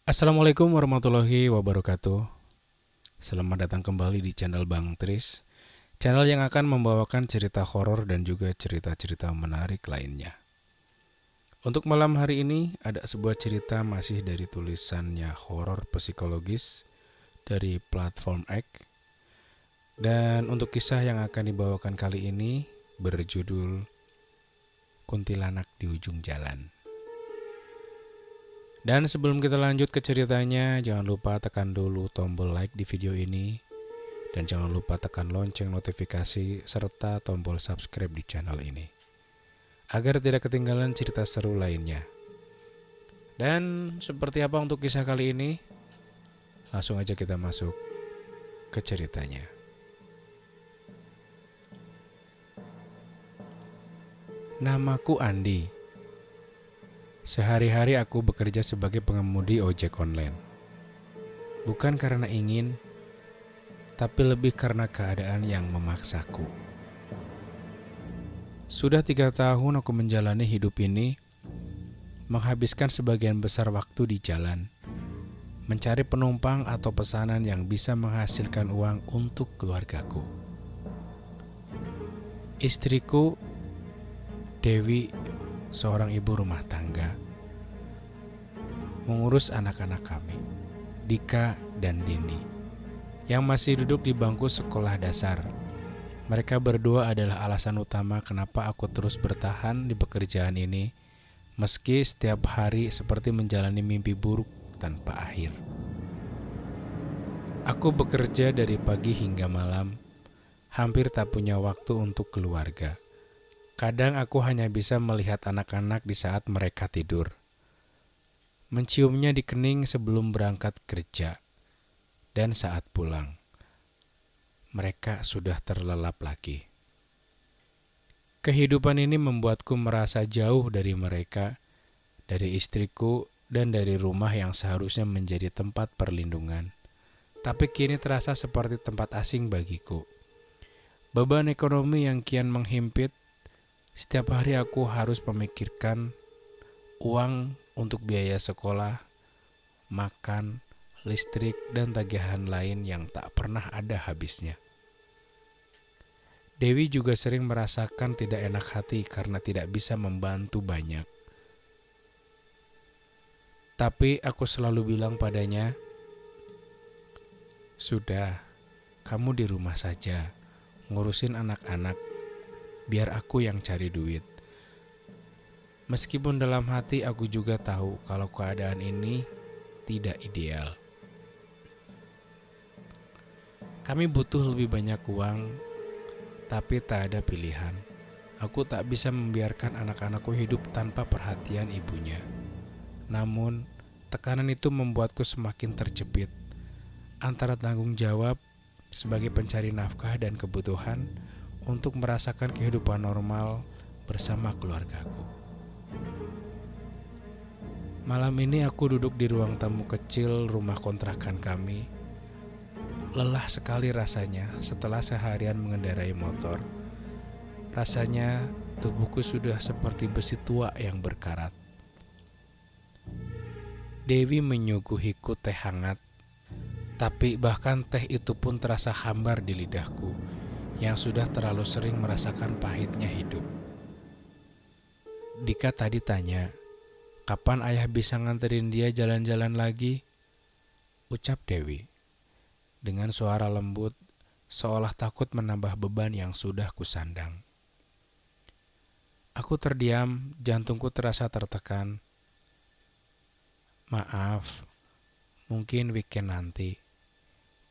Assalamualaikum warahmatullahi wabarakatuh. Selamat datang kembali di channel Bang Tris, channel yang akan membawakan cerita horor dan juga cerita-cerita menarik lainnya. Untuk malam hari ini ada sebuah cerita masih dari tulisannya horor psikologis dari platform X. Dan untuk kisah yang akan dibawakan kali ini berjudul Kuntilanak di Ujung Jalan. Dan sebelum kita lanjut ke ceritanya, jangan lupa tekan dulu tombol like di video ini. Dan jangan lupa tekan lonceng notifikasi serta tombol subscribe di channel ini, agar tidak ketinggalan cerita seru lainnya. Dan seperti apa untuk kisah kali ini? Langsung aja kita masuk ke ceritanya. Namaku Andi. Sehari-hari aku bekerja sebagai pengemudi ojek online. Bukan karena ingin, tapi lebih karena keadaan yang memaksaku. Sudah 3 tahun aku menjalani hidup ini, menghabiskan sebagian besar waktu di jalan, mencari penumpang atau pesanan yang bisa menghasilkan uang untuk keluargaku. Istriku, Dewi, seorang ibu rumah tangga, mengurus anak-anak kami, Dika dan Dini, yang masih duduk di bangku sekolah dasar. Mereka berdua adalah alasan utama kenapa aku terus bertahan di pekerjaan ini, meski setiap hari seperti menjalani mimpi buruk tanpa akhir. Aku bekerja dari pagi hingga malam, hampir tak punya waktu untuk keluarga. Kadang aku hanya bisa melihat anak-anak di saat mereka tidur, menciumnya di kening sebelum berangkat kerja, dan saat pulang, mereka sudah terlelap lagi. Kehidupan ini membuatku merasa jauh dari mereka, dari istriku, dan dari rumah yang seharusnya menjadi tempat perlindungan. Tapi kini terasa seperti tempat asing bagiku. Beban ekonomi yang kian menghimpit. Setiap hari aku harus memikirkan uang untuk biaya sekolah, makan, listrik, dan tagihan lain yang tak pernah ada habisnya. Dewi juga sering merasakan tidak enak hati karena tidak bisa membantu banyak. Tapi aku selalu bilang padanya, "Sudah, kamu di rumah saja, ngurusin anak-anak, biar aku yang cari duit." Meskipun dalam hati aku juga tahu kalau keadaan ini tidak ideal. Kami butuh lebih banyak uang, tapi tak ada pilihan. Aku tak bisa membiarkan anak-anakku hidup tanpa perhatian ibunya. Namun, tekanan itu membuatku semakin terjepit antara tanggung jawab sebagai pencari nafkah dan kebutuhan untuk merasakan kehidupan normal bersama keluargaku. Malam ini aku duduk di ruang tamu kecil rumah kontrakan kami. Lelah sekali rasanya setelah seharian mengendarai motor. Rasanya tubuhku sudah seperti besi tua yang berkarat. Dewi menyuguhiku teh hangat, tapi bahkan teh itu pun terasa hambar di lidahku yang sudah terlalu sering merasakan pahitnya hidup. Dika tadi tanya, "Kapan ayah bisa nganterin dia jalan-jalan lagi?" ucap Dewi dengan suara lembut, seolah takut menambah beban yang sudah kusandang. Aku terdiam, jantungku terasa tertekan. "Maaf, mungkin weekend nanti,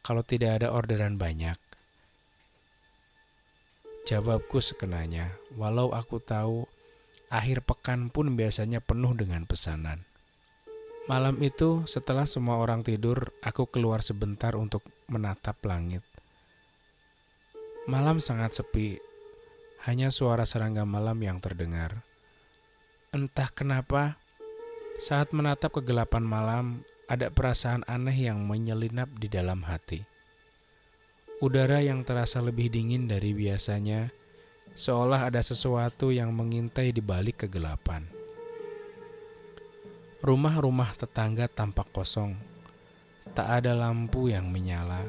kalau tidak ada orderan banyak." Jawabku sekenanya, walau aku tahu akhir pekan pun biasanya penuh dengan pesanan. Malam itu, setelah semua orang tidur, aku keluar sebentar untuk menatap langit. Malam sangat sepi, hanya suara serangga malam yang terdengar. Entah kenapa, saat menatap kegelapan malam, ada perasaan aneh yang menyelinap di dalam hati. Udara yang terasa lebih dingin dari biasanya, seolah ada sesuatu yang mengintai di balik kegelapan. Rumah-rumah tetangga tampak kosong. Tak ada lampu yang menyala,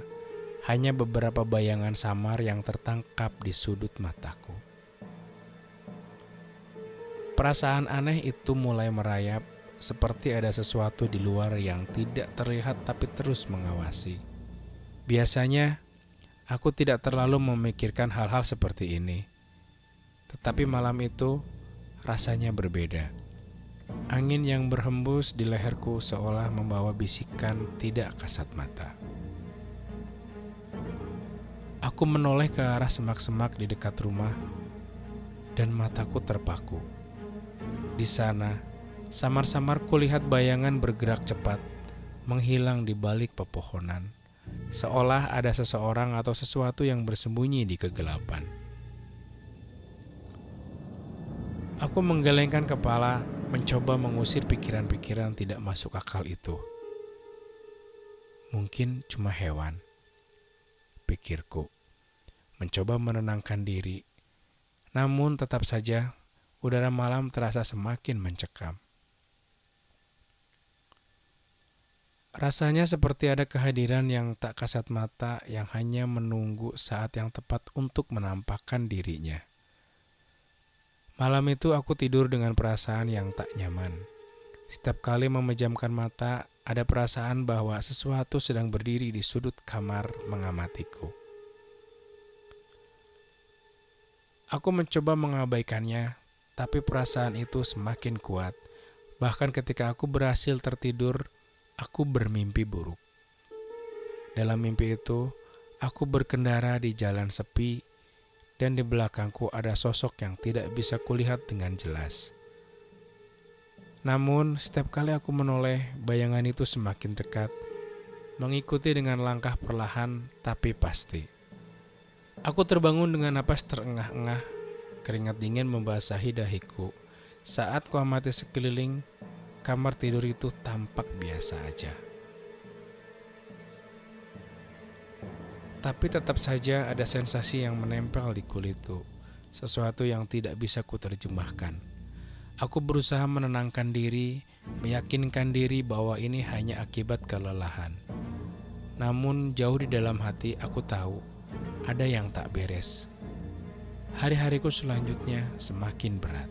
hanya beberapa bayangan samar yang tertangkap di sudut mataku. Perasaan aneh itu mulai merayap, seperti ada sesuatu di luar yang tidak terlihat tapi terus mengawasi. Biasanya, aku tidak terlalu memikirkan hal-hal seperti ini. Tetapi malam itu, rasanya berbeda. Angin yang berhembus di leherku seolah membawa bisikan tidak kasat mata. Aku menoleh ke arah semak-semak di dekat rumah, dan mataku terpaku. Di sana, samar-samar kulihat bayangan bergerak cepat, menghilang di balik pepohonan, seolah ada seseorang atau sesuatu yang bersembunyi di kegelapan. Aku menggelengkan kepala, mencoba mengusir pikiran-pikiran tidak masuk akal itu. Mungkin cuma hewan, pikirku, mencoba menenangkan diri. Namun tetap saja, udara malam terasa semakin mencekam. Rasanya seperti ada kehadiran yang tak kasat mata yang hanya menunggu saat yang tepat untuk menampakkan dirinya. Malam itu aku tidur dengan perasaan yang tak nyaman. Setiap kali memejamkan mata, ada perasaan bahwa sesuatu sedang berdiri di sudut kamar mengamatiku. Aku mencoba mengabaikannya, tapi perasaan itu semakin kuat. Bahkan ketika aku berhasil tertidur, aku bermimpi buruk. Dalam mimpi itu, aku berkendara di jalan sepi, dan di belakangku ada sosok yang tidak bisa kulihat dengan jelas. Namun, setiap kali aku menoleh, bayangan itu semakin dekat, mengikuti dengan langkah perlahan tapi pasti. Aku terbangun dengan napas terengah-engah, keringat dingin membasahi dahiku. Saat kuamati sekeliling, kamar tidur itu tampak biasa aja. Tapi tetap saja ada sensasi yang menempel di kulitku, sesuatu yang tidak bisa kuterjemahkan. Aku berusaha menenangkan diri, meyakinkan diri bahwa ini hanya akibat kelelahan. Namun jauh di dalam hati aku tahu, ada yang tak beres. Hari-hariku selanjutnya semakin berat.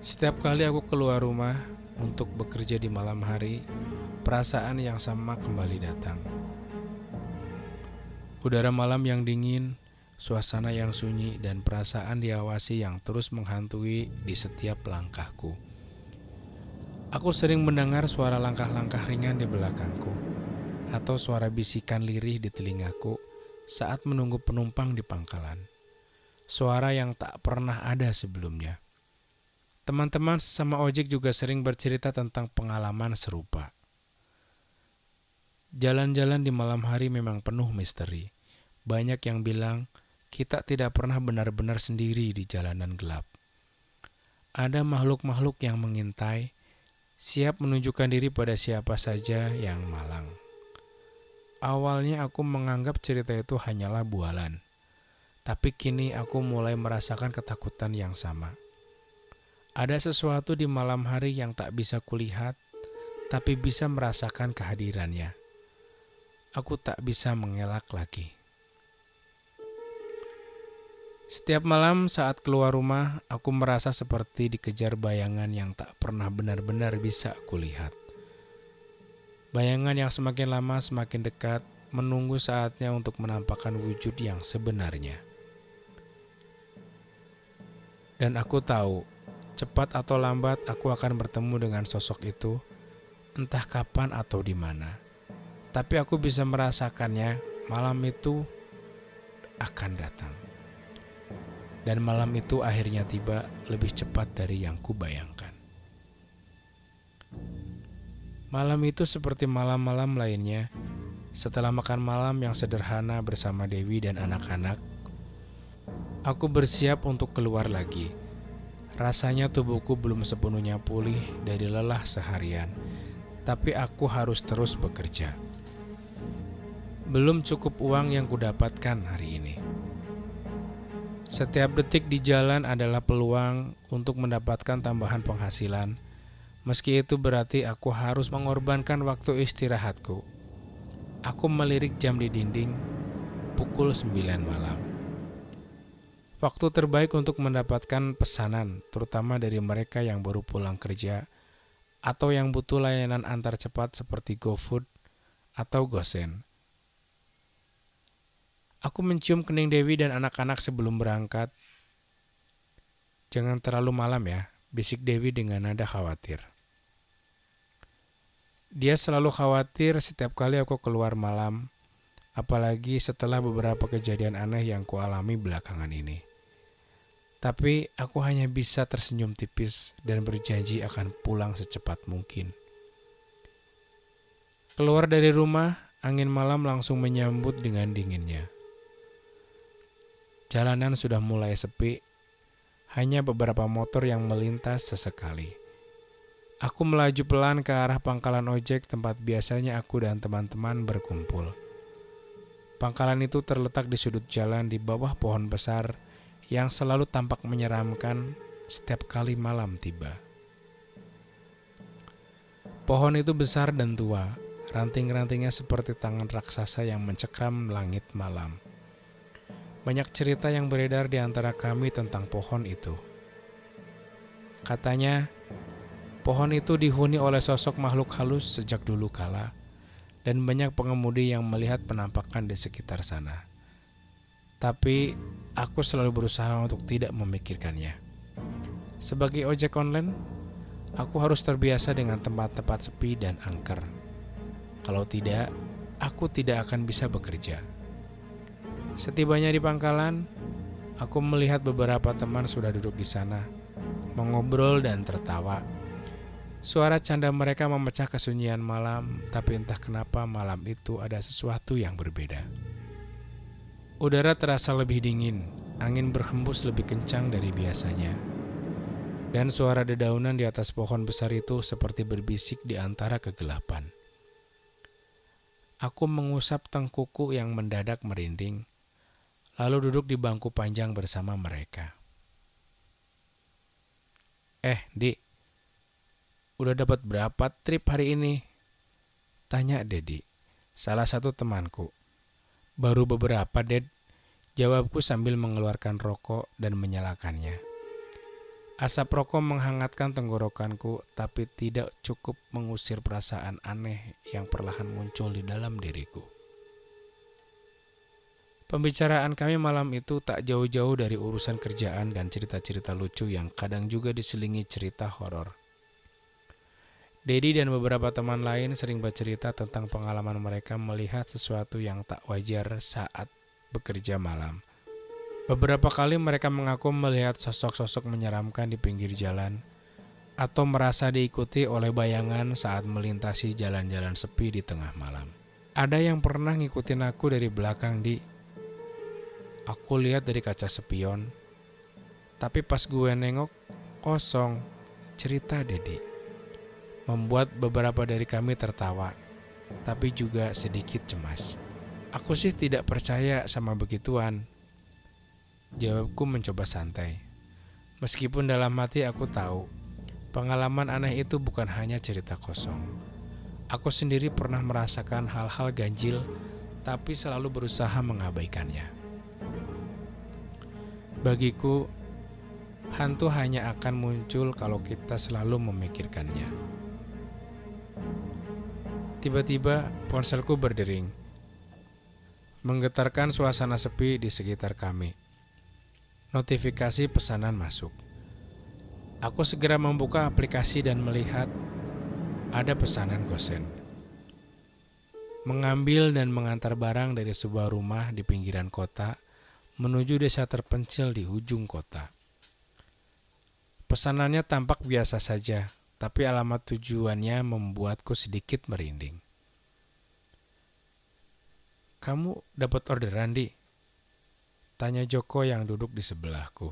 Setiap kali aku keluar rumah untuk bekerja di malam hari, perasaan yang sama kembali datang. Udara malam yang dingin, suasana yang sunyi, dan perasaan diawasi yang terus menghantui di setiap langkahku. Aku sering mendengar suara langkah-langkah ringan di belakangku, atau suara bisikan lirih di telingaku saat menunggu penumpang di pangkalan. Suara yang tak pernah ada sebelumnya. Teman-teman sesama ojek juga sering bercerita tentang pengalaman serupa. Jalan-jalan di malam hari memang penuh misteri. Banyak yang bilang kita tidak pernah benar-benar sendiri di jalanan gelap. Ada makhluk-makhluk yang mengintai, siap menunjukkan diri pada siapa saja yang malang. Awalnya aku menganggap cerita itu hanyalah bualan, tapi kini aku mulai merasakan ketakutan yang sama. Ada sesuatu di malam hari yang tak bisa kulihat, tapi bisa merasakan kehadirannya. Aku tak bisa mengelak lagi. Setiap malam saat keluar rumah, aku merasa seperti dikejar bayangan yang tak pernah benar-benar bisa kulihat. Bayangan yang semakin lama semakin dekat, menunggu saatnya untuk menampakkan wujud yang sebenarnya. Dan aku tahu, cepat atau lambat aku akan bertemu dengan sosok itu, entah kapan atau di mana. Tapi aku bisa merasakannya, malam itu akan datang. Dan malam itu akhirnya tiba lebih cepat dari yang kubayangkan. Malam itu seperti malam-malam lainnya. Setelah makan malam yang sederhana bersama Dewi dan anak-anak, aku bersiap untuk keluar lagi. Rasanya tubuhku belum sepenuhnya pulih dari lelah seharian, tapi aku harus terus bekerja. Belum cukup uang yang kudapatkan hari ini. Setiap detik di jalan adalah peluang untuk mendapatkan tambahan penghasilan, Meski itu berarti aku harus mengorbankan waktu istirahatku. Aku melirik jam di dinding, pukul 9 malam. Waktu terbaik untuk mendapatkan pesanan, terutama dari mereka yang baru pulang kerja atau yang butuh layanan antar cepat seperti GoFood atau GoSend. Aku mencium kening Dewi dan anak-anak sebelum berangkat. "Jangan terlalu malam ya," bisik Dewi dengan nada khawatir. Dia selalu khawatir setiap kali aku keluar malam, apalagi setelah beberapa kejadian aneh yang kualami belakangan ini. Tapi aku hanya bisa tersenyum tipis dan berjanji akan pulang secepat mungkin. Keluar dari rumah, angin malam langsung menyambut dengan dinginnya. Jalanan sudah mulai sepi, hanya beberapa motor yang melintas sesekali. Aku melaju pelan ke arah pangkalan ojek tempat biasanya aku dan teman-teman berkumpul. Pangkalan itu terletak di sudut jalan di bawah pohon besar yang selalu tampak menyeramkan setiap kali malam tiba. Pohon itu besar dan tua, ranting-rantingnya seperti tangan raksasa yang mencekram langit malam. Banyak cerita yang beredar di antara kami tentang pohon itu. Katanya, pohon itu dihuni oleh sosok makhluk halus sejak dulu kala, dan banyak pengemudi yang melihat penampakan di sekitar sana. Tapi, aku selalu berusaha untuk tidak memikirkannya. Sebagai ojek online, aku harus terbiasa dengan tempat-tempat sepi dan angker. Kalau tidak, aku tidak akan bisa bekerja. Setibanya di pangkalan, aku melihat beberapa teman sudah duduk di sana, mengobrol dan tertawa. Suara canda mereka memecah kesunyian malam, tapi entah kenapa malam itu ada sesuatu yang berbeda. Udara terasa lebih dingin, angin berhembus lebih kencang dari biasanya. Dan suara dedaunan di atas pohon besar itu seperti berbisik di antara kegelapan. Aku mengusap tengkuku yang mendadak merinding, lalu duduk di bangku panjang bersama mereka. Dik, udah dapat berapa trip hari ini?" tanya Dedi, salah satu temanku. "Baru beberapa, Ded," jawabku sambil mengeluarkan rokok dan menyalakannya. Asap rokok menghangatkan tenggorokanku, tapi tidak cukup mengusir perasaan aneh yang perlahan muncul di dalam diriku. Pembicaraan kami malam itu tak jauh-jauh dari urusan kerjaan dan cerita-cerita lucu yang kadang juga diselingi cerita horor. Dedi dan beberapa teman lain sering bercerita tentang pengalaman mereka melihat sesuatu yang tak wajar saat bekerja malam. Beberapa kali mereka mengaku melihat sosok-sosok menyeramkan di pinggir jalan atau merasa diikuti oleh bayangan saat melintasi jalan-jalan sepi di tengah malam. Ada yang pernah ngikutin aku dari belakang, Aku lihat dari kaca spion, tapi pas gue nengok, kosong, cerita Dedi. Membuat beberapa dari kami tertawa, tapi juga sedikit cemas. "Aku sih tidak percaya sama begituan," jawabku mencoba santai. Meskipun dalam hati aku tahu, pengalaman aneh itu bukan hanya cerita kosong. Aku sendiri pernah merasakan hal-hal ganjil, tapi selalu berusaha mengabaikannya. Bagiku, hantu hanya akan muncul kalau kita selalu memikirkannya. Tiba-tiba ponselku berdering, menggetarkan suasana sepi di sekitar kami. Notifikasi pesanan masuk. Aku segera membuka aplikasi dan melihat ada pesanan GoSend. Mengambil dan mengantar barang dari sebuah rumah di pinggiran kota menuju desa terpencil di ujung kota. Pesanannya tampak biasa saja, tapi alamat tujuannya membuatku sedikit merinding. "Kamu dapat orderan, Di?" tanya Joko yang duduk di sebelahku.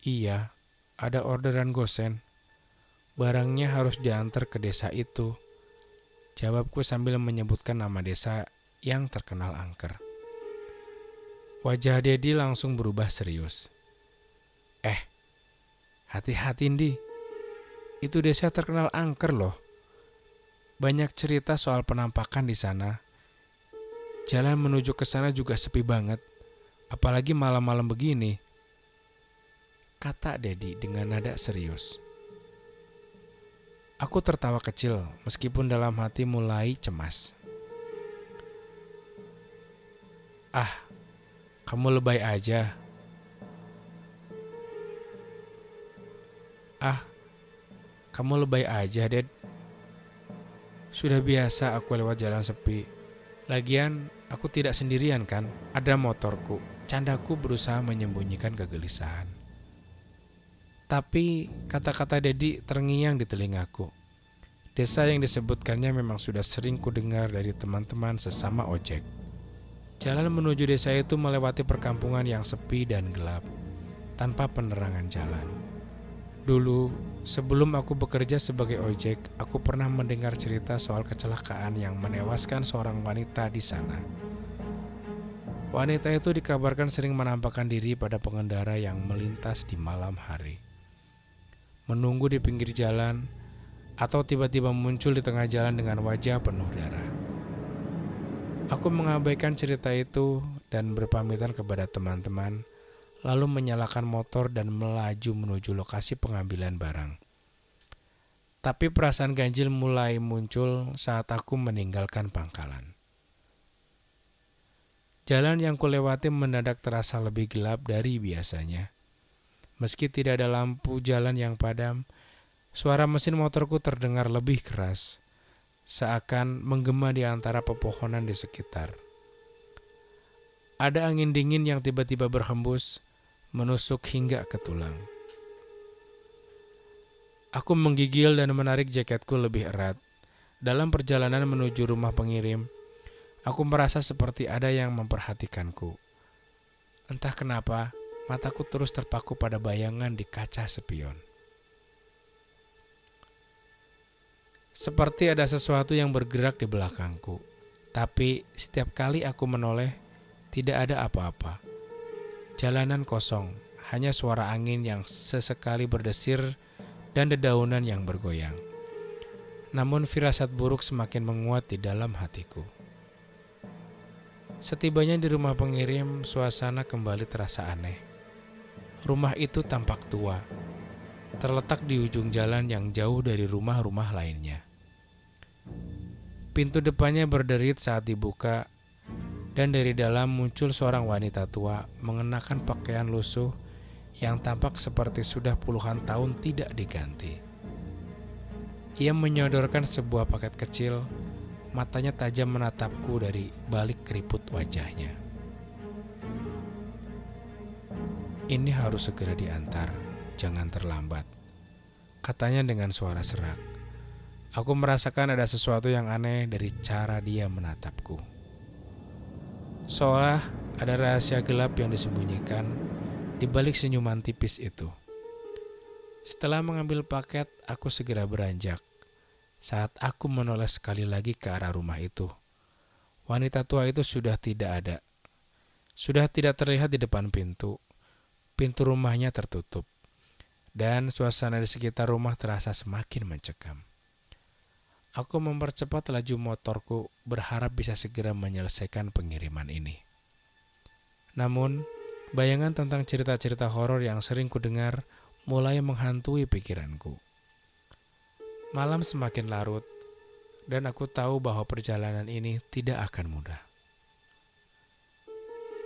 "Iya, ada orderan GoSend. Barangnya harus diantar ke desa itu," jawabku sambil menyebutkan nama desa yang terkenal angker. Wajah Dedi langsung berubah serius. Hati-hati, Di. Itu desa terkenal angker loh. Banyak cerita soal penampakan di sana. Jalan menuju ke sana juga sepi banget, apalagi malam-malam begini, kata Dedi dengan nada serius. Aku tertawa kecil meskipun dalam hati mulai cemas. Ah, kamu lebay aja. Ah, kamu lebay aja, Ded. Sudah biasa aku lewat jalan sepi. Lagian, aku tidak sendirian kan? Ada motorku. Candaku berusaha menyembunyikan kegelisahan. Tapi kata-kata Dedi terngiang di telingaku. Desa yang disebutkannya memang sudah sering kudengar dari teman-teman sesama ojek. Jalan menuju desa itu melewati perkampungan yang sepi dan gelap, tanpa penerangan jalan. Dulu, sebelum aku bekerja sebagai ojek, aku pernah mendengar cerita soal kecelakaan yang menewaskan seorang wanita di sana. Wanita itu dikabarkan sering menampakkan diri pada pengendara yang melintas di malam hari. Menunggu di pinggir jalan, atau tiba-tiba muncul di tengah jalan dengan wajah penuh darah. Aku mengabaikan cerita itu dan berpamitan kepada teman-teman, lalu menyalakan motor dan melaju menuju lokasi pengambilan barang. Tapi perasaan ganjil mulai muncul saat aku meninggalkan pangkalan. Jalan yang kulewati mendadak terasa lebih gelap dari biasanya. Meski tidak ada lampu jalan yang padam, suara mesin motorku terdengar lebih keras, seakan menggema di antara pepohonan di sekitar. Ada angin dingin yang tiba-tiba berhembus, menusuk hingga ke tulang. Aku menggigil dan menarik jaketku lebih erat. Dalam perjalanan menuju rumah pengirim, aku merasa seperti ada yang memperhatikanku. Entah kenapa, mataku terus terpaku pada bayangan di kaca spion. Seperti ada sesuatu yang bergerak di belakangku. Tapi setiap kali aku menoleh, tidak ada apa-apa. Jalanan kosong, hanya suara angin yang sesekali berdesir dan dedaunan yang bergoyang. Namun firasat buruk semakin menguat di dalam hatiku. Setibanya di rumah pengirim, suasana kembali terasa aneh. Rumah itu tampak tua, terletak di ujung jalan yang jauh dari rumah-rumah lainnya. Pintu depannya berderit saat dibuka, dan dari dalam muncul seorang wanita tua mengenakan pakaian lusuh yang tampak seperti sudah puluhan tahun tidak diganti. Ia menyodorkan sebuah paket kecil, matanya tajam menatapku dari balik keriput wajahnya. Ini harus segera diantar, jangan terlambat, katanya dengan suara serak. Aku merasakan ada sesuatu yang aneh dari cara dia menatapku. Seolah ada rahasia gelap yang disembunyikan di balik senyuman tipis itu. Setelah mengambil paket, aku segera beranjak. Saat aku menoleh sekali lagi ke arah rumah itu, wanita tua itu sudah tidak ada. Sudah tidak terlihat di depan pintu. Pintu rumahnya tertutup, dan suasana di sekitar rumah terasa semakin mencekam. Aku mempercepat laju motorku, berharap bisa segera menyelesaikan pengiriman ini. Namun, bayangan tentang cerita-cerita horor yang sering kudengar mulai menghantui pikiranku. Malam semakin larut, dan aku tahu bahwa perjalanan ini tidak akan mudah.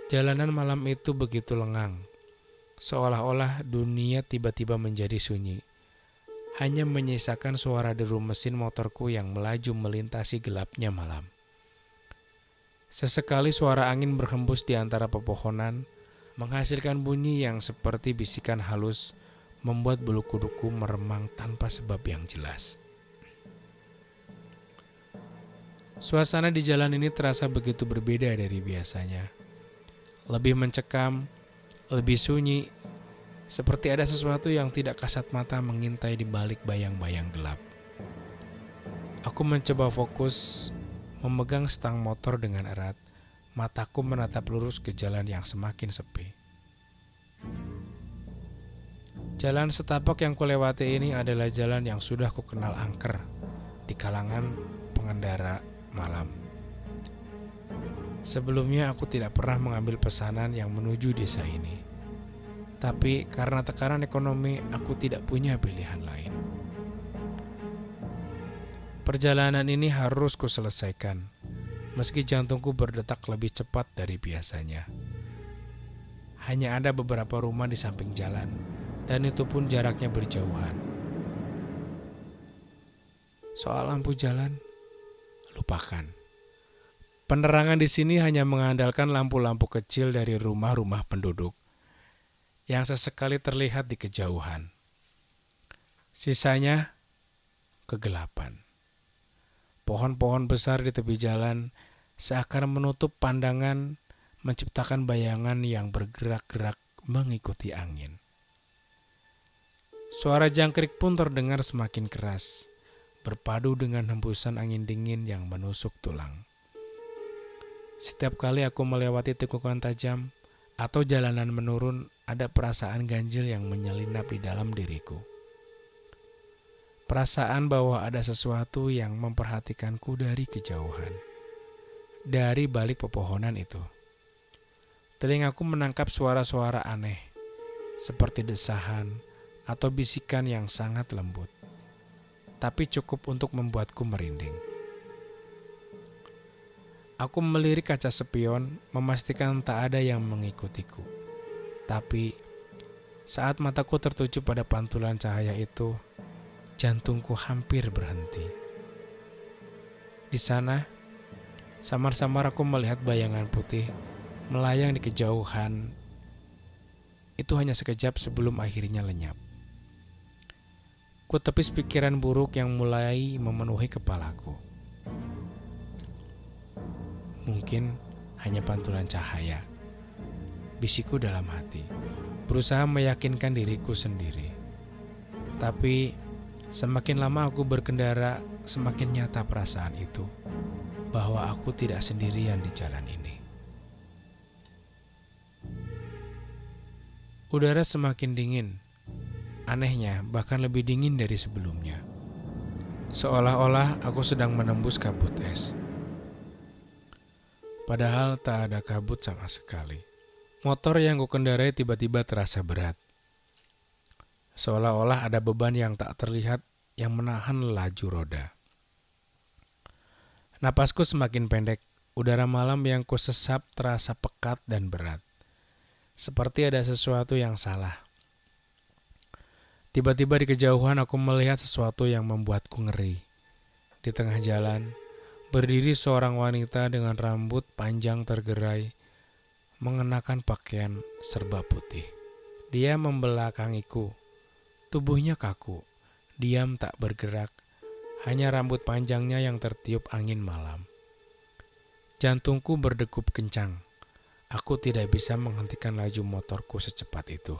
Jalanan malam itu begitu lengang, seolah-olah dunia tiba-tiba menjadi sunyi. Hanya menyisakan suara deru mesin motorku yang melaju melintasi gelapnya malam. Sesekali suara angin berhembus di antara pepohonan, menghasilkan bunyi yang seperti bisikan halus, membuat bulu kuduku meremang tanpa sebab yang jelas. Suasana di jalan ini terasa begitu berbeda dari biasanya. Lebih mencekam, lebih sunyi, seperti ada sesuatu yang tidak kasat mata mengintai di balik bayang-bayang gelap. Aku mencoba fokus, memegang stang motor dengan erat. Mataku menatap lurus ke jalan yang semakin sepi. Jalan setapak yang kulewati ini adalah jalan yang sudah kukenal angker di kalangan pengendara malam. Sebelumnya aku tidak pernah mengambil pesanan yang menuju desa ini. Tapi karena tekanan ekonomi, aku tidak punya pilihan lain. Perjalanan ini harus kuselesaikan, meski jantungku berdetak lebih cepat dari biasanya. Hanya ada beberapa rumah di samping jalan, dan itu pun jaraknya berjauhan. Soal lampu jalan, lupakan. Penerangan di sini hanya mengandalkan lampu-lampu kecil dari rumah-rumah penduduk yang sesekali terlihat di kejauhan. Sisanya kegelapan. Pohon-pohon besar di tepi jalan seakan menutup pandangan, menciptakan bayangan yang bergerak-gerak mengikuti angin. Suara jangkrik pun terdengar semakin keras, berpadu dengan hembusan angin dingin yang menusuk tulang. Setiap kali aku melewati tikungan tajam atau jalanan menurun, ada perasaan ganjil yang menyelinap di dalam diriku. Perasaan bahwa ada sesuatu yang memperhatikanku dari kejauhan, dari balik pepohonan itu. Telingaku menangkap suara-suara aneh, seperti desahan atau bisikan yang sangat lembut, tapi cukup untuk membuatku merinding. Aku melirik kaca spion, memastikan tak ada yang mengikutiku. Tapi, saat mataku tertuju pada pantulan cahaya itu, jantungku hampir berhenti. Di sana, samar-samar aku melihat bayangan putih melayang di kejauhan. Itu hanya sekejap sebelum akhirnya lenyap. Ku tepis pikiran buruk yang mulai memenuhi kepalaku. Mungkin hanya pantulan cahaya, bisikku dalam hati, berusaha meyakinkan diriku sendiri. Tapi semakin lama aku berkendara, semakin nyata perasaan itu, bahwa aku tidak sendirian di jalan ini. Udara semakin dingin, anehnya bahkan lebih dingin dari sebelumnya. Seolah-olah aku sedang menembus kabut es. Padahal tak ada kabut sama sekali. Motor yang kukendarai tiba-tiba terasa berat. Seolah-olah ada beban yang tak terlihat yang menahan laju roda. Napasku semakin pendek, udara malam yang kusesap terasa pekat dan berat. Seperti ada sesuatu yang salah. Tiba-tiba di kejauhan aku melihat sesuatu yang membuatku ngeri. Di tengah jalan, berdiri seorang wanita dengan rambut panjang tergerai, mengenakan pakaian serba putih. Dia membelakangiku, tubuhnya kaku, diam tak bergerak, hanya rambut panjangnya yang tertiup angin malam. Jantungku berdegup kencang. Aku tidak bisa menghentikan laju motorku secepat itu.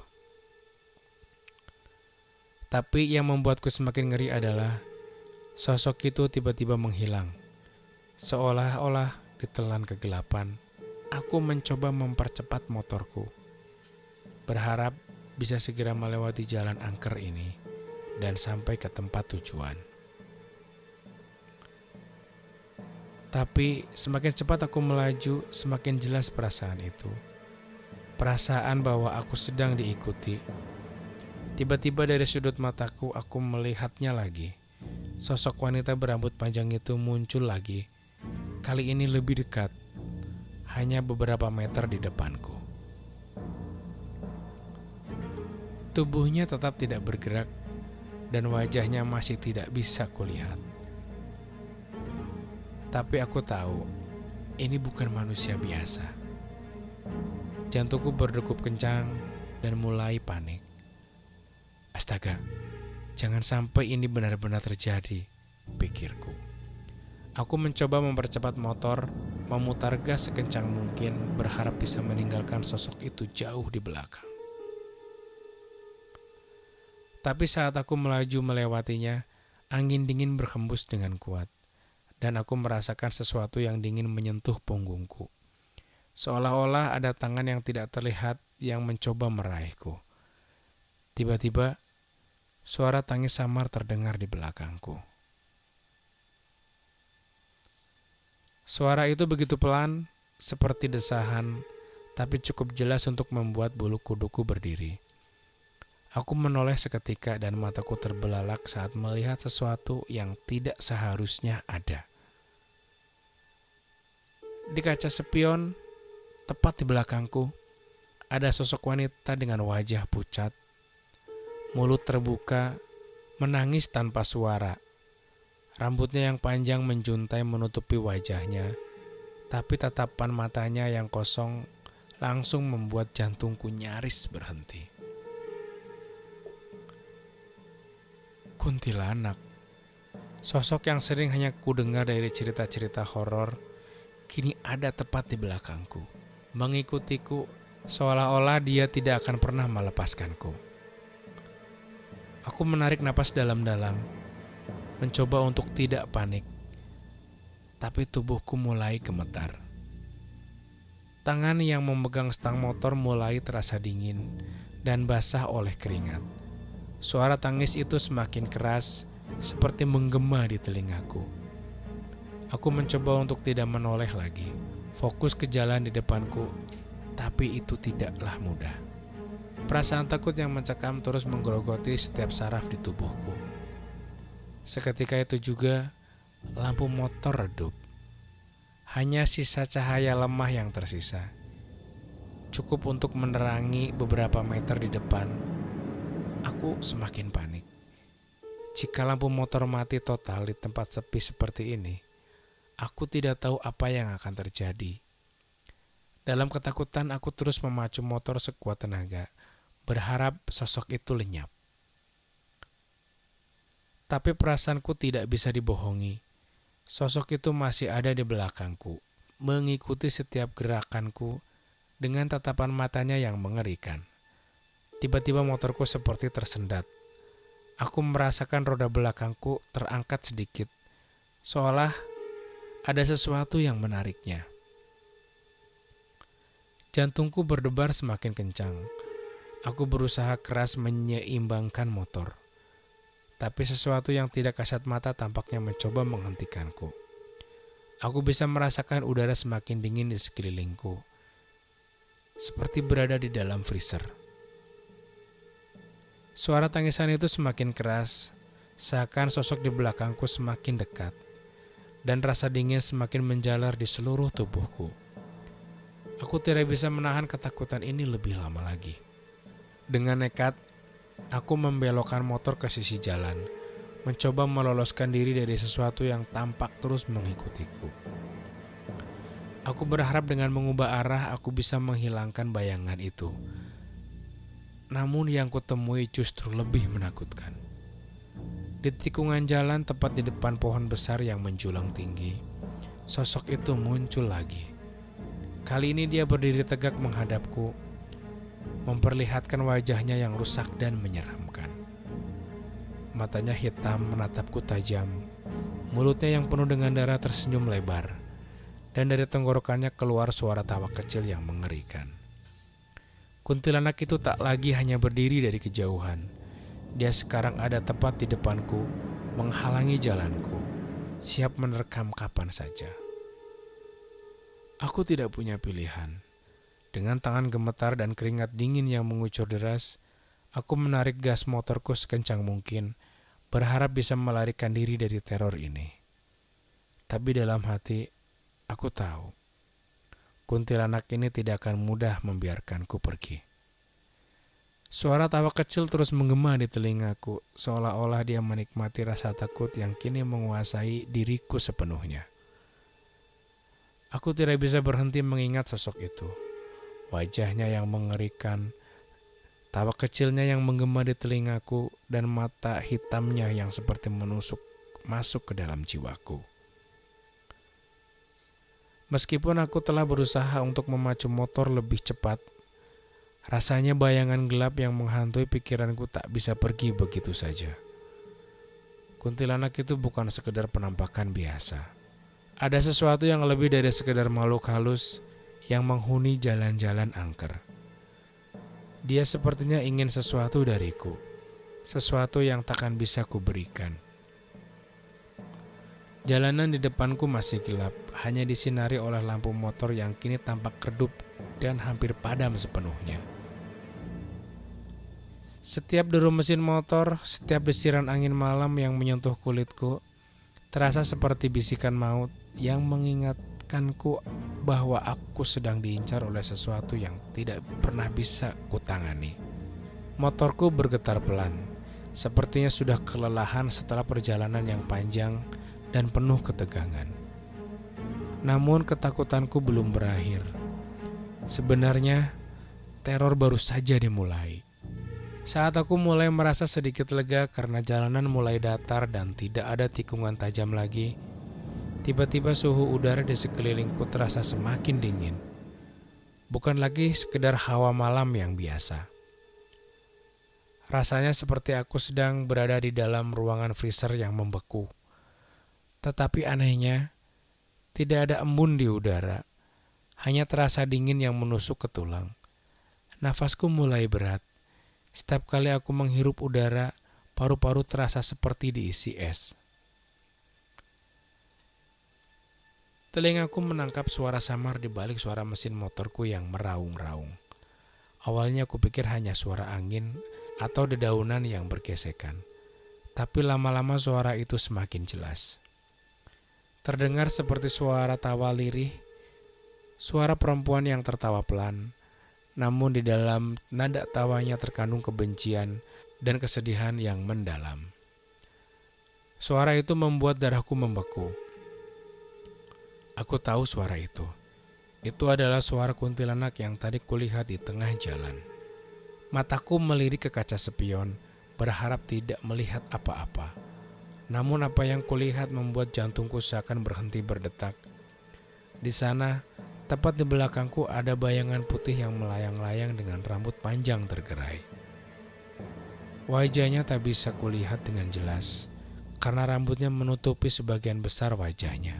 Tapi yang membuatku semakin ngeri adalah sosok itu tiba-tiba menghilang. Seolah-olah ditelan kegelapan, aku mencoba mempercepat motorku, berharap bisa segera melewati jalan angker ini dan sampai ke tempat tujuan. Tapi semakin cepat aku melaju, semakin jelas perasaan itu. Perasaan bahwa aku sedang diikuti. Tiba-tiba dari sudut mataku aku melihatnya lagi. Sosok wanita berambut panjang itu muncul lagi. Kali ini lebih dekat, hanya beberapa meter di depanku. Tubuhnya tetap tidak bergerak dan wajahnya masih tidak bisa kulihat. Tapi aku tahu, ini bukan manusia biasa. Jantungku berdegup kencang dan mulai panik. Astaga, jangan sampai ini benar-benar terjadi, pikirku. Aku mencoba mempercepat motor, memutar gas sekencang mungkin, berharap bisa meninggalkan sosok itu jauh di belakang. Tapi saat aku melaju melewatinya, angin dingin berhembus dengan kuat, dan aku merasakan sesuatu yang dingin menyentuh punggungku. Seolah-olah ada tangan yang tidak terlihat yang mencoba meraihku. Tiba-tiba, suara tangis samar terdengar di belakangku. Suara itu begitu pelan, seperti desahan, tapi cukup jelas untuk membuat bulu kuduku berdiri. Aku menoleh seketika dan mataku terbelalak saat melihat sesuatu yang tidak seharusnya ada. Di kaca spion, tepat di belakangku, ada sosok wanita dengan wajah pucat, mulut terbuka, menangis tanpa suara. Rambutnya yang panjang menjuntai menutupi wajahnya, tapi tatapan matanya yang kosong langsung membuat jantungku nyaris berhenti. Kuntilanak, sosok yang sering hanya kudengar dari cerita-cerita horor, kini ada tepat di belakangku, mengikutiku seolah-olah dia tidak akan pernah melepaskanku. Aku menarik napas dalam-dalam, mencoba untuk tidak panik, tapi tubuhku mulai gemetar. Tangan yang memegang stang motor mulai terasa dingin dan basah oleh keringat. Suara tangis itu semakin keras, seperti menggema di telingaku. Aku mencoba untuk tidak menoleh lagi, fokus ke jalan di depanku, tapi itu tidaklah mudah. Perasaan takut yang mencekam terus menggerogoti setiap saraf di tubuhku. Seketika itu juga, lampu motor redup. Hanya sisa cahaya lemah yang tersisa. Cukup untuk menerangi beberapa meter di depan. Aku semakin panik. Jika lampu motor mati total di tempat sepi seperti ini, aku tidak tahu apa yang akan terjadi. Dalam ketakutan, aku terus memacu motor sekuat tenaga, berharap sosok itu lenyap. Tapi perasaanku tidak bisa dibohongi. Sosok itu masih ada di belakangku, mengikuti setiap gerakanku dengan tatapan matanya yang mengerikan. Tiba-tiba motorku seperti tersendat. Aku merasakan roda belakangku terangkat sedikit, seolah ada sesuatu yang menariknya. Jantungku berdebar semakin kencang. Aku berusaha keras menyeimbangkan motor. Tapi sesuatu yang tidak kasat mata tampaknya mencoba menghentikanku. Aku bisa merasakan udara semakin dingin di sekelilingku, seperti berada di dalam freezer. Suara tangisan itu semakin keras, seakan sosok di belakangku semakin dekat, dan rasa dingin semakin menjalar di seluruh tubuhku. Aku tidak bisa menahan ketakutan ini lebih lama lagi. Dengan nekat, aku membelokkan motor ke sisi jalan, mencoba meloloskan diri dari sesuatu yang tampak terus mengikutiku. Aku berharap dengan mengubah arah aku bisa menghilangkan bayangan itu. Namun yang kutemui justru lebih menakutkan. Di tikungan jalan tepat di depan pohon besar yang menjulang tinggi, sosok itu muncul lagi. Kali ini dia berdiri tegak menghadapku, memperlihatkan wajahnya yang rusak dan menyeramkan. Matanya hitam menatapku tajam, mulutnya yang penuh dengan darah tersenyum lebar, dan dari tenggorokannya keluar suara tawa kecil yang mengerikan. Kuntilanak itu tak lagi hanya berdiri dari kejauhan. Dia sekarang ada tepat di depanku, menghalangi jalanku, siap menerkam kapan saja. Aku tidak punya pilihan. Dengan tangan gemetar dan keringat dingin yang mengucur deras, aku menarik gas motorku sekencang mungkin, berharap bisa melarikan diri dari teror ini. Tapi dalam hati, aku tahu kuntilanak ini tidak akan mudah membiarkanku pergi. Suara tawa kecil terus menggema di telingaku, seolah-olah dia menikmati rasa takut yang kini menguasai diriku sepenuhnya. Aku tidak bisa berhenti mengingat sosok itu. Wajahnya yang mengerikan, tawa kecilnya yang menggema di telingaku, dan mata hitamnya yang seperti menusuk masuk ke dalam jiwaku. Meskipun aku telah berusaha untuk memacu motor lebih cepat, rasanya bayangan gelap yang menghantui pikiranku tak bisa pergi begitu saja. Kuntilanak itu bukan sekedar penampakan biasa. Ada sesuatu yang lebih dari sekedar makhluk halus yang menghuni jalan-jalan angker. Dia sepertinya ingin sesuatu dariku, sesuatu yang takkan bisa kuberikan. Jalanan di depanku masih gelap, hanya disinari oleh lampu motor yang kini tampak redup dan hampir padam sepenuhnya. Setiap deru mesin motor, setiap desiran angin malam yang menyentuh kulitku, terasa seperti bisikan maut yang mengingatkanku bahwa aku sedang diincar oleh sesuatu yang tidak pernah bisa kutangani. Motorku bergetar pelan, sepertinya sudah kelelahan setelah perjalanan yang panjang dan penuh ketegangan. Namun ketakutanku belum berakhir. Sebenarnya, teror baru saja dimulai. Saat aku mulai merasa sedikit lega karena jalanan mulai datar dan tidak ada tikungan tajam lagi, tiba-tiba suhu udara di sekelilingku terasa semakin dingin. Bukan lagi sekedar hawa malam yang biasa. Rasanya seperti aku sedang berada di dalam ruangan freezer yang membeku. Tetapi anehnya, tidak ada embun di udara, hanya terasa dingin yang menusuk ke tulang. Nafasku mulai berat. Setiap kali aku menghirup udara, paru-paru terasa seperti diisi es. Telingaku menangkap suara samar di balik suara mesin motorku yang meraung-raung. Awalnya aku pikir hanya suara angin atau dedaunan yang bergesekan. Tapi lama-lama suara itu semakin jelas. Terdengar seperti suara tawa lirih, suara perempuan yang tertawa pelan. Namun di dalam nada tawanya terkandung kebencian dan kesedihan yang mendalam. Suara itu membuat darahku membeku. Aku tahu suara itu. Itu adalah suara kuntilanak yang tadi kulihat di tengah jalan. Mataku melirik ke kaca spion, berharap tidak melihat apa-apa. Namun apa yang kulihat membuat jantungku seakan berhenti berdetak. Di sana, tepat di belakangku ada bayangan putih yang melayang-layang dengan rambut panjang tergerai. Wajahnya tak bisa kulihat dengan jelas, karena rambutnya menutupi sebagian besar wajahnya.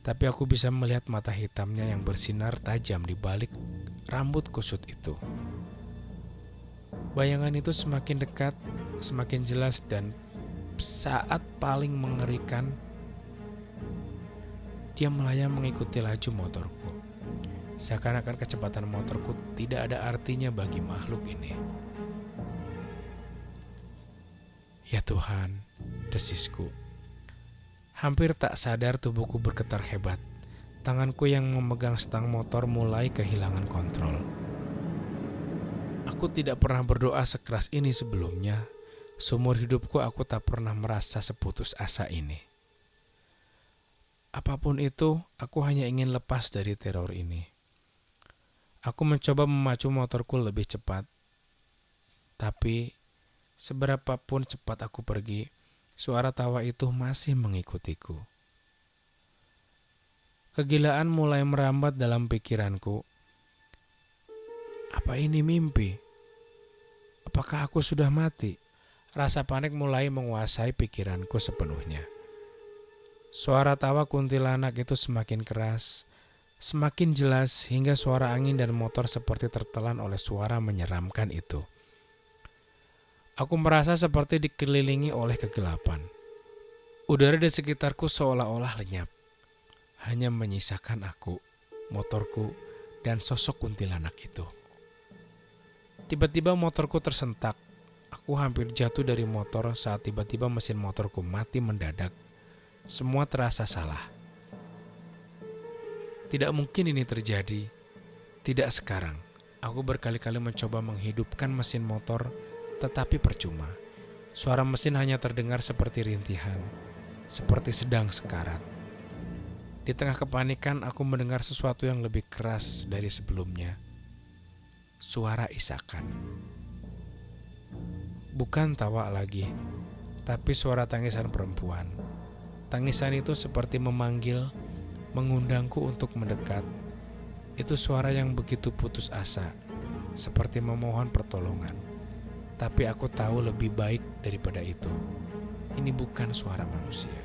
Tapi aku bisa melihat mata hitamnya yang bersinar tajam di balik rambut kusut itu. Bayangan itu semakin dekat, semakin jelas, dan saat paling mengerikan, dia melayang mengikuti laju motorku. Seakan-akan kecepatan motorku tidak ada artinya bagi makhluk ini. Ya Tuhan, desisku. Hampir tak sadar tubuhku bergetar hebat. Tanganku yang memegang stang motor mulai kehilangan kontrol. Aku tidak pernah berdoa sekeras ini sebelumnya. Seumur hidupku aku tak pernah merasa seputus asa ini. Apapun itu, aku hanya ingin lepas dari teror ini. Aku mencoba memacu motorku lebih cepat. Tapi, seberapapun cepat aku pergi, suara tawa itu masih mengikutiku. Kegilaan mulai merambat dalam pikiranku. Apa ini mimpi? Apakah aku sudah mati? Rasa panik mulai menguasai pikiranku sepenuhnya. Suara tawa kuntilanak itu semakin keras, semakin jelas hingga suara angin dan motor seperti tertelan oleh suara menyeramkan itu. Aku merasa seperti dikelilingi oleh kegelapan. Udara di sekitarku seolah-olah lenyap. Hanya menyisakan aku, motorku, dan sosok kuntilanak itu. Tiba-tiba motorku tersentak. Aku hampir jatuh dari motor saat tiba-tiba mesin motorku mati mendadak. Semua terasa salah. Tidak mungkin ini terjadi. Tidak sekarang. Aku berkali-kali mencoba menghidupkan mesin motor, tetapi percuma. Suara mesin hanya terdengar seperti rintihan, seperti sedang sekarat. Di tengah kepanikan, aku mendengar sesuatu yang lebih keras dari sebelumnya. Suara isakan. Bukan tawa lagi, tapi suara tangisan perempuan. Tangisan itu seperti memanggil, mengundangku untuk mendekat. Itu suara yang begitu putus asa, seperti memohon pertolongan. Tapi aku tahu lebih baik daripada itu. Ini bukan suara manusia.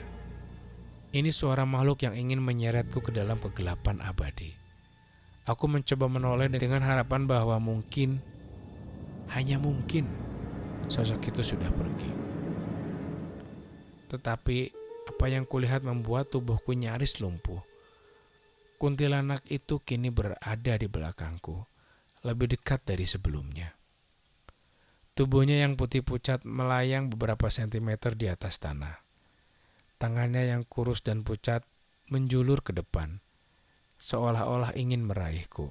Ini suara makhluk yang ingin menyeretku ke dalam kegelapan abadi. Aku mencoba menoleh dengan harapan bahwa mungkin Hanya mungkin sosok itu sudah pergi. Tetapi apa yang kulihat membuat tubuhku nyaris lumpuh. Kuntilanak itu kini berada di belakangku, lebih dekat dari sebelumnya. Tubuhnya yang putih pucat melayang beberapa sentimeter di atas tanah. Tangannya yang kurus dan pucat menjulur ke depan, seolah-olah ingin meraihku.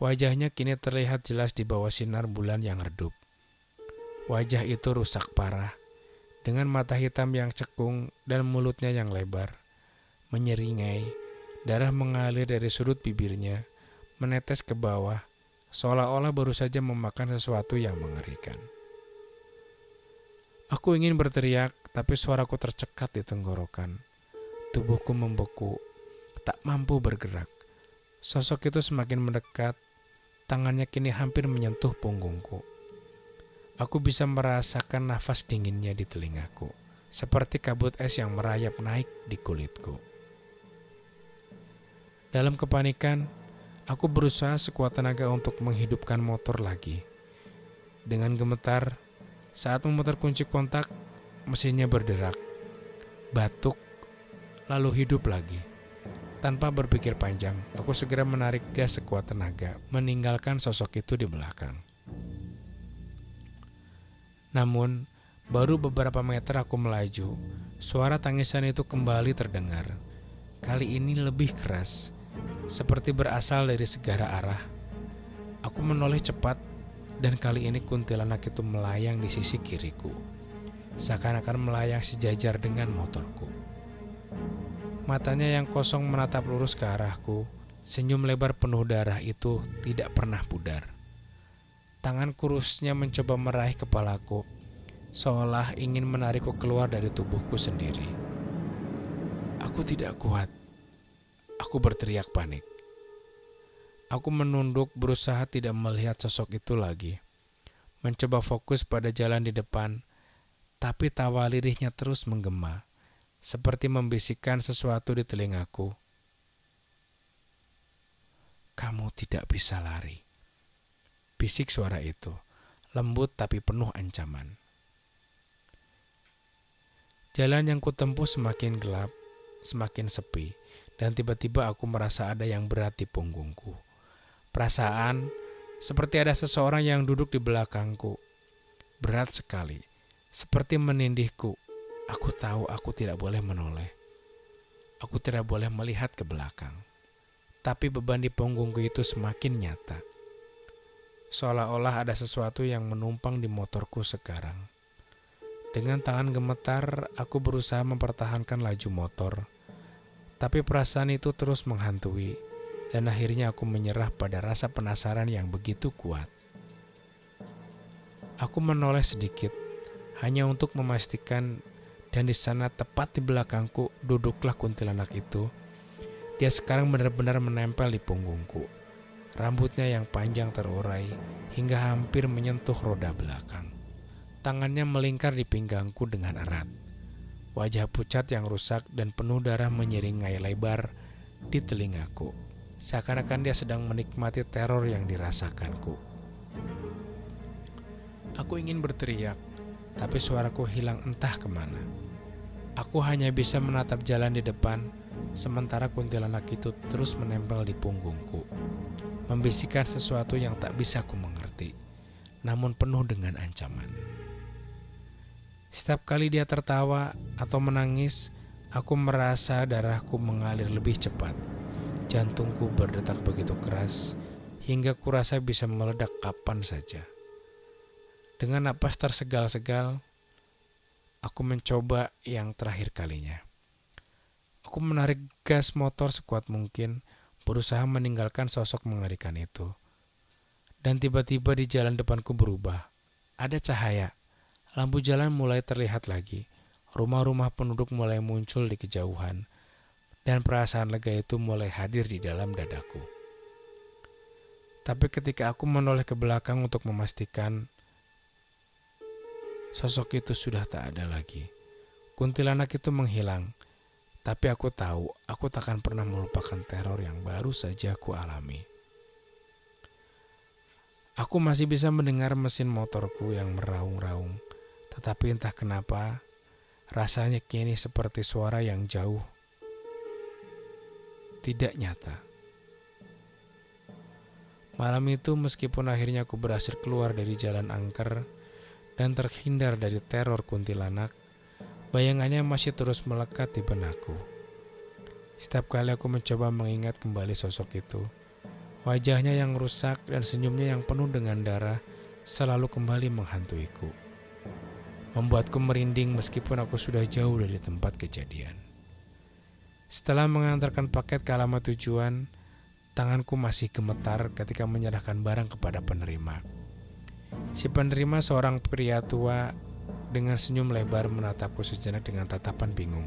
Wajahnya kini terlihat jelas di bawah sinar bulan yang redup. Wajah itu rusak parah, dengan mata hitam yang cekung dan mulutnya yang lebar, menyeringai. Darah mengalir dari sudut bibirnya, menetes ke bawah, seolah-olah baru saja memakan sesuatu yang mengerikan. Aku ingin berteriak, tapi suaraku tercekat di tenggorokan. Tubuhku membeku, tak mampu bergerak. Sosok itu semakin mendekat, tangannya kini hampir menyentuh punggungku. Aku bisa merasakan nafas dinginnya di telingaku, seperti kabut es yang merayap naik di kulitku. Dalam kepanikan, aku berusaha sekuat tenaga untuk menghidupkan motor lagi. Dengan gemetar, saat memutar kunci kontak, mesinnya berderak, batuk, lalu hidup lagi. Tanpa berpikir panjang, aku segera menarik gas sekuat tenaga, meninggalkan sosok itu di belakang. Namun, baru beberapa meter aku melaju, suara tangisan itu kembali terdengar. Kali ini lebih keras, seperti berasal dari segala arah. Aku menoleh cepat, dan kali ini kuntilanak itu melayang di sisi kiriku, seakan-akan melayang sejajar dengan motorku. Matanya yang kosong menatap lurus ke arahku, senyum lebar penuh darah itu tidak pernah pudar. Tangan kurusnya mencoba meraih kepalaku, seolah ingin menarikku keluar dari tubuhku sendiri. Aku tidak kuat. Aku berteriak panik. Aku menunduk, berusaha tidak melihat sosok itu lagi. Mencoba fokus pada jalan di depan, tapi tawa lirihnya terus menggema, seperti membisikkan sesuatu di telingaku. Kamu tidak bisa lari. Bisik suara itu, lembut tapi penuh ancaman. Jalan yang kutempuh semakin gelap, semakin sepi. Dan tiba-tiba aku merasa ada yang berat di punggungku. Perasaan seperti ada seseorang yang duduk di belakangku. Berat sekali, seperti menindihku. Aku tahu aku tidak boleh menoleh. Aku tidak boleh melihat ke belakang. Tapi beban di punggungku itu semakin nyata. Seolah-olah ada sesuatu yang menumpang di motorku sekarang. Dengan tangan gemetar, aku berusaha mempertahankan laju motor. Tapi perasaan itu terus menghantui, dan akhirnya aku menyerah pada rasa penasaran yang begitu kuat. Aku menoleh sedikit, hanya untuk memastikan, dan di sana tepat di belakangku duduklah kuntilanak itu. Dia sekarang benar-benar menempel di punggungku. Rambutnya yang panjang terurai hingga hampir menyentuh roda belakang. Tangannya melingkar di pinggangku dengan erat. Wajah pucat yang rusak dan penuh darah menyeringai lebar di telingaku. Seakan-akan dia sedang menikmati teror yang dirasakanku. Aku ingin berteriak, tapi suaraku hilang entah kemana. Aku hanya bisa menatap jalan di depan, sementara kuntilanak itu terus menempel di punggungku, membisikkan sesuatu yang tak bisa ku mengerti, namun penuh dengan ancaman. Setiap kali dia tertawa atau menangis, aku merasa darahku mengalir lebih cepat. Jantungku berdetak begitu keras, hingga kurasa bisa meledak kapan saja. Dengan napas tersegal-segal, aku mencoba yang terakhir kalinya. Aku menarik gas motor sekuat mungkin, berusaha meninggalkan sosok mengerikan itu. Dan tiba-tiba di jalan depanku berubah. Ada cahaya. Lampu jalan mulai terlihat lagi. Rumah-rumah penduduk mulai muncul di kejauhan. Dan perasaan lega itu mulai hadir di dalam dadaku. Tapi ketika aku menoleh ke belakang untuk memastikan, sosok itu sudah tak ada lagi. Kuntilanak itu menghilang. Tapi aku tahu, aku takkan pernah melupakan teror yang baru saja aku alami. Aku masih bisa mendengar mesin motorku yang meraung-raung, tetapi entah kenapa rasanya kini seperti suara yang jauh, tidak nyata. Malam itu meskipun akhirnya aku berhasil keluar dari jalan angker dan terhindar dari teror kuntilanak, bayangannya masih terus melekat di benakku. Setiap kali aku mencoba mengingat kembali sosok itu, wajahnya yang rusak dan senyumnya yang penuh dengan darah selalu kembali menghantuiku, membuatku merinding meskipun aku sudah jauh dari tempat kejadian. Setelah mengantarkan paket ke alamat tujuan, tanganku masih gemetar ketika menyerahkan barang kepada penerima. Si penerima seorang pria tua dengan senyum lebar menatapku sejenak dengan tatapan bingung.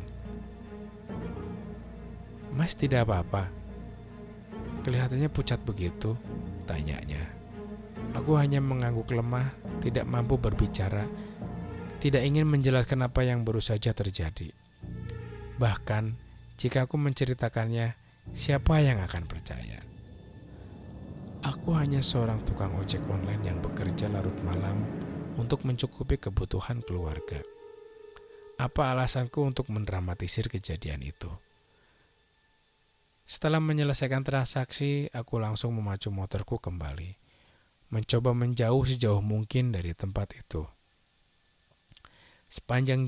"Mas tidak apa-apa? Kelihatannya pucat begitu," tanyanya. Aku hanya mengangguk lemah, tidak mampu berbicara, tidak ingin menjelaskan apa yang baru saja terjadi. Bahkan, jika aku menceritakannya, siapa yang akan percaya? Aku hanya seorang tukang ojek online yang bekerja larut malam untuk mencukupi kebutuhan keluarga. Apa alasanku untuk mendramatisir kejadian itu? Setelah menyelesaikan transaksi, aku langsung memacu motorku kembali, mencoba menjauh sejauh mungkin dari tempat itu. Sepanjang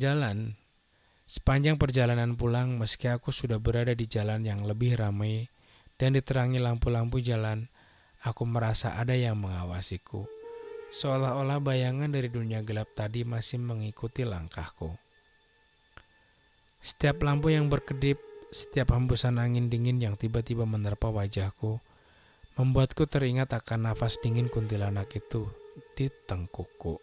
perjalanan pulang, meski aku sudah berada di jalan yang lebih ramai dan diterangi lampu-lampu jalan, aku merasa ada yang mengawasiku, seolah-olah bayangan dari dunia gelap tadi masih mengikuti langkahku. Setiap lampu yang berkedip, setiap hembusan angin dingin yang tiba-tiba menerpa wajahku, membuatku teringat akan nafas dingin kuntilanak itu di tengkukku.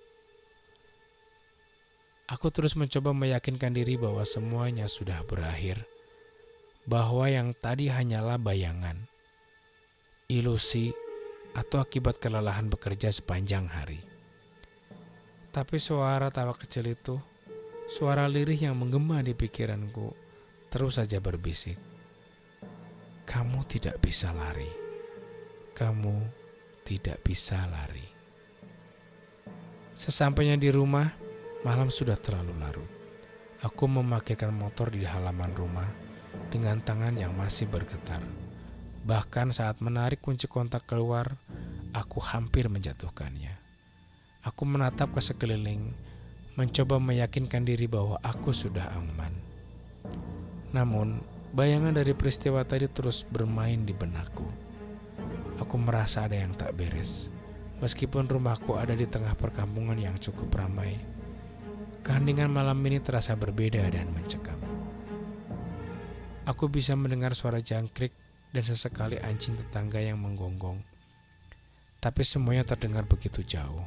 Aku terus mencoba meyakinkan diri bahwa semuanya sudah berakhir, bahwa yang tadi hanyalah bayangan, ilusi, atau akibat kelelahan bekerja sepanjang hari. Tapi suara tawa kecil itu, suara lirih yang menggema di pikiranku, terus saja berbisik, "Kamu tidak bisa lari. Kamu tidak bisa lari." Sesampainya di rumah, malam sudah terlalu larut. Aku memarkirkan motor di halaman rumah dengan tangan yang masih bergetar. Bahkan saat menarik kunci kontak keluar, aku hampir menjatuhkannya. Aku menatap ke sekeliling, mencoba meyakinkan diri bahwa aku sudah aman. Namun, bayangan dari peristiwa tadi terus bermain di benakku. Aku merasa ada yang tak beres. Meskipun rumahku ada di tengah perkampungan yang cukup ramai, keheningan malam ini terasa berbeda dan mencekam. Aku bisa mendengar suara jangkrik dan sesekali anjing tetangga yang menggonggong. Tapi semuanya terdengar begitu jauh,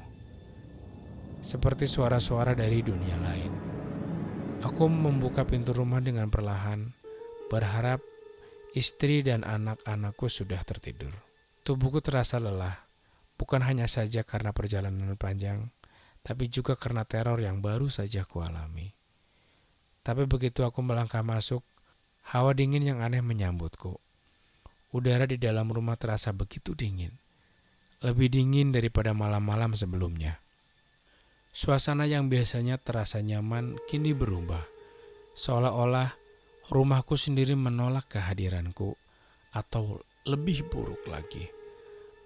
seperti suara-suara dari dunia lain. Aku membuka pintu rumah dengan perlahan, berharap istri dan anak-anakku sudah tertidur. Tubuhku terasa lelah, bukan hanya saja karena perjalanan panjang, tapi juga karena teror yang baru saja kualami. Tapi begitu aku melangkah masuk, hawa dingin yang aneh menyambutku. Udara di dalam rumah terasa begitu dingin, lebih dingin daripada malam-malam sebelumnya. Suasana yang biasanya terasa nyaman kini berubah, seolah-olah rumahku sendiri menolak kehadiranku, atau lebih buruk lagi,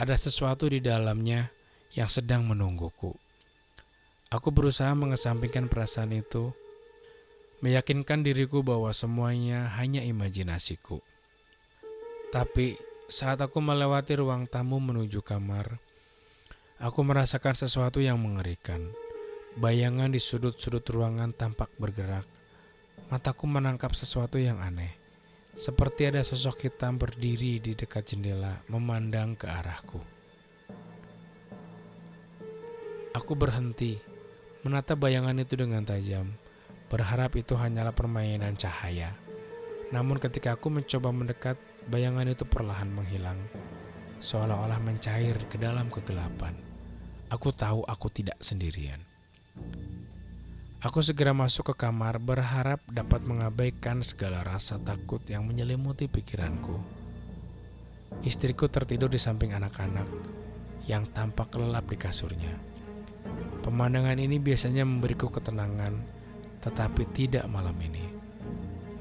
ada sesuatu di dalamnya yang sedang menungguku. Aku berusaha mengesampingkan perasaan itu, meyakinkan diriku bahwa semuanya hanya imajinasiku. Tapi saat aku melewati ruang tamu menuju kamar, aku merasakan sesuatu yang mengerikan. Bayangan di sudut-sudut ruangan tampak bergerak. Mataku menangkap sesuatu yang aneh, seperti ada sosok hitam berdiri di dekat jendela memandang ke arahku. Aku berhenti, menatap bayangan itu dengan tajam, berharap itu hanyalah permainan cahaya. Namun ketika aku mencoba mendekat, bayangan itu perlahan menghilang, seolah-olah mencair ke dalam kegelapan. Aku tahu aku tidak sendirian. Aku segera masuk ke kamar, berharap dapat mengabaikan segala rasa takut yang menyelimuti pikiranku. Istriku tertidur di samping anak-anak yang tampak lelap di kasurnya. Pemandangan ini biasanya memberiku ketenangan, tetapi tidak malam ini.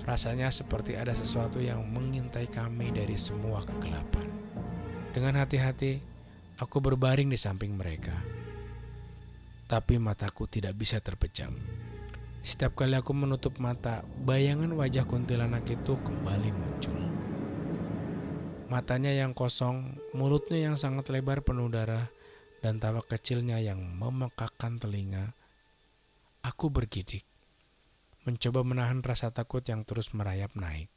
Rasanya seperti ada sesuatu yang mengintai kami dari semua kegelapan. Dengan hati-hati, aku berbaring di samping mereka. Tapi mataku tidak bisa terpejam. Setiap kali aku menutup mata, bayangan wajah kuntilanak itu kembali muncul. Matanya yang kosong, mulutnya yang sangat lebar penuh darah, dan tawa kecilnya yang memekakkan telinga. Aku bergidik, mencoba menahan rasa takut yang terus merayap naik.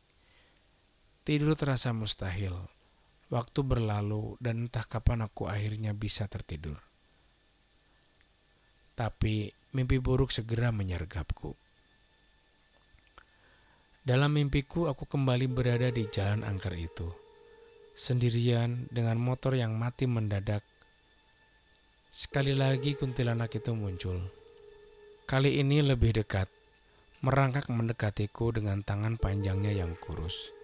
Tidur terasa mustahil. Waktu berlalu dan entah kapan aku akhirnya bisa tertidur. Tapi mimpi buruk segera menyergapku. Dalam mimpiku aku kembali berada di jalan angker itu. Sendirian dengan motor yang mati mendadak. Sekali lagi kuntilanak itu muncul. Kali ini lebih dekat, merangkak mendekatiku dengan tangan panjangnya yang kurus.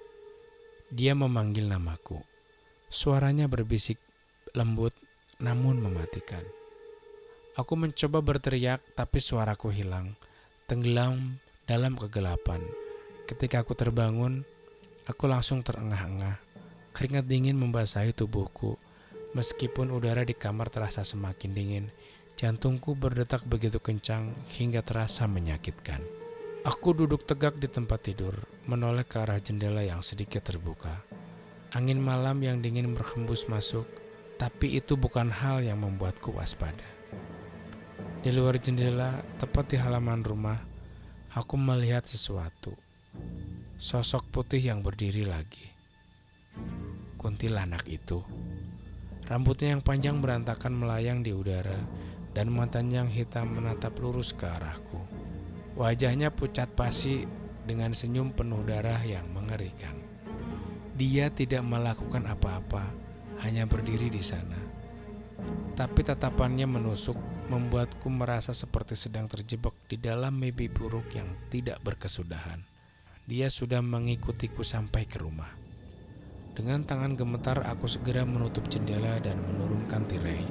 Dia memanggil namaku. Suaranya berbisik lembut namun mematikan. Aku mencoba berteriak tapi suaraku hilang, tenggelam dalam kegelapan. Ketika aku terbangun, aku langsung terengah-engah. Keringat dingin membasahi tubuhku. Meskipun udara di kamar terasa semakin dingin, jantungku berdetak begitu kencang hingga terasa menyakitkan. Aku duduk tegak di tempat tidur, menoleh ke arah jendela yang sedikit terbuka. Angin malam yang dingin berhembus masuk, tapi itu bukan hal yang membuatku waspada. Di luar jendela, tepat di halaman rumah, aku melihat sesuatu. Sosok putih yang berdiri lagi. Kuntilanak itu. Rambutnya yang panjang berantakan melayang di udara, dan matanya yang hitam menatap lurus ke arahku. Wajahnya pucat pasi dengan senyum penuh darah yang mengerikan. Dia tidak melakukan apa-apa, hanya berdiri di sana. Tapi tatapannya menusuk, membuatku merasa seperti sedang terjebak di dalam mimpi buruk yang tidak berkesudahan. Dia sudah mengikutiku sampai ke rumah. Dengan tangan gemetar aku segera menutup jendela dan menurunkan tirai,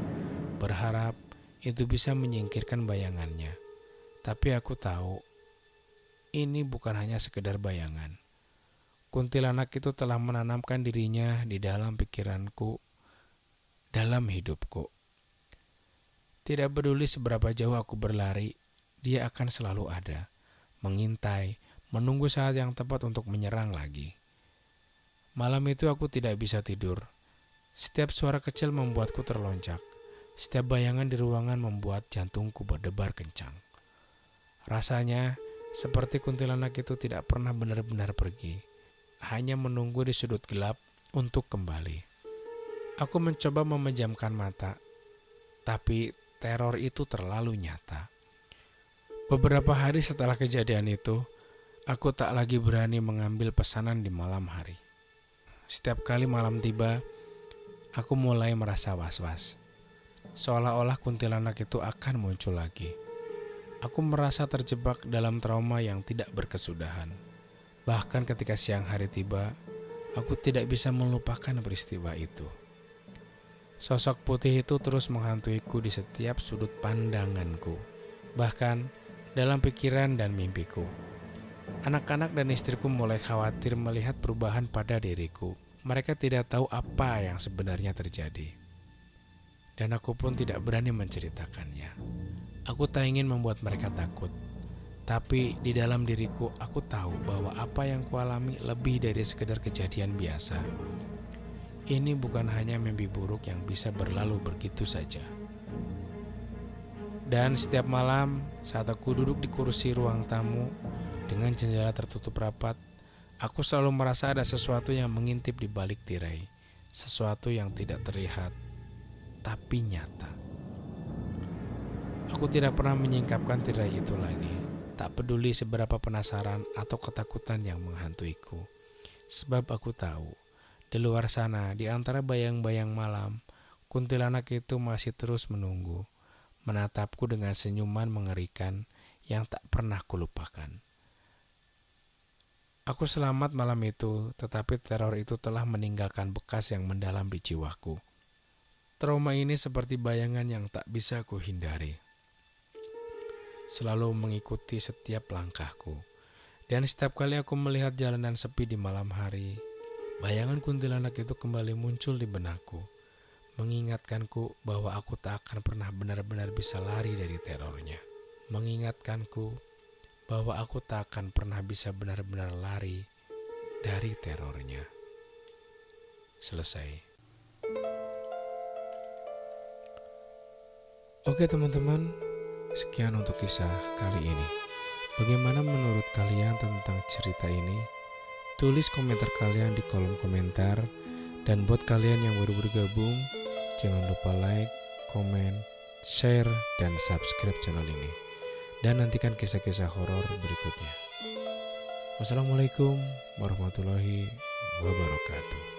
berharap itu bisa menyingkirkan bayangannya. Tapi aku tahu, ini bukan hanya sekedar bayangan. Kuntilanak itu telah menanamkan dirinya di dalam pikiranku, dalam hidupku. Tidak peduli seberapa jauh aku berlari, dia akan selalu ada, mengintai, menunggu saat yang tepat untuk menyerang lagi. Malam itu aku tidak bisa tidur. Setiap suara kecil membuatku terlonjak. Setiap bayangan di ruangan membuat jantungku berdebar kencang. Rasanya seperti kuntilanak itu tidak pernah benar-benar pergi, hanya menunggu di sudut gelap untuk kembali. Aku mencoba memejamkan mata, tapi teror itu terlalu nyata. Beberapa hari setelah kejadian itu, aku tak lagi berani mengambil pesanan di malam hari. Setiap kali malam tiba, aku mulai merasa was-was. Seolah-olah kuntilanak itu akan muncul lagi. Aku merasa terjebak dalam trauma yang tidak berkesudahan. Bahkan ketika siang hari tiba, aku tidak bisa melupakan peristiwa itu. Sosok putih itu terus menghantuiku di setiap sudut pandanganku, bahkan dalam pikiran dan mimpiku. Anak-anak dan istriku mulai khawatir melihat perubahan pada diriku. Mereka tidak tahu apa yang sebenarnya terjadi. Dan aku pun tidak berani menceritakannya. Aku tak ingin membuat mereka takut. Tapi di dalam diriku aku tahu bahwa apa yang kualami lebih dari sekedar kejadian biasa. Ini bukan hanya mimpi buruk yang bisa berlalu begitu saja. Dan setiap malam saat aku duduk di kursi ruang tamu dengan jendela tertutup rapat, aku selalu merasa ada sesuatu yang mengintip di balik tirai. Sesuatu yang tidak terlihat, tapi nyata. Aku tidak pernah menyingkapkan tirai itu lagi. Tak peduli seberapa penasaran atau ketakutan yang menghantuiku. Sebab aku tahu, di luar sana, di antara bayang-bayang malam, kuntilanak itu masih terus menunggu, menatapku dengan senyuman mengerikan yang tak pernah kulupakan. Aku selamat malam itu, tetapi teror itu telah meninggalkan bekas yang mendalam di jiwaku. Trauma ini seperti bayangan yang tak bisa ku hindari, selalu mengikuti setiap langkahku. Dan setiap kali aku melihat jalanan sepi di malam hari, bayangan kuntilanak itu kembali muncul di benakku, mengingatkanku bahwa aku tak akan pernah benar-benar bisa lari dari terornya. Mengingatkanku bahwa aku tak akan pernah bisa benar-benar lari dari terornya. Selesai. Oke teman-teman, sekian untuk kisah kali ini. Bagaimana menurut kalian tentang cerita ini? Tulis komentar kalian di kolom komentar. Dan buat kalian yang baru bergabung, jangan lupa like, komen, share, dan subscribe channel ini. Dan nantikan kisah-kisah horor berikutnya. Wassalamualaikum warahmatullahi wabarakatuh.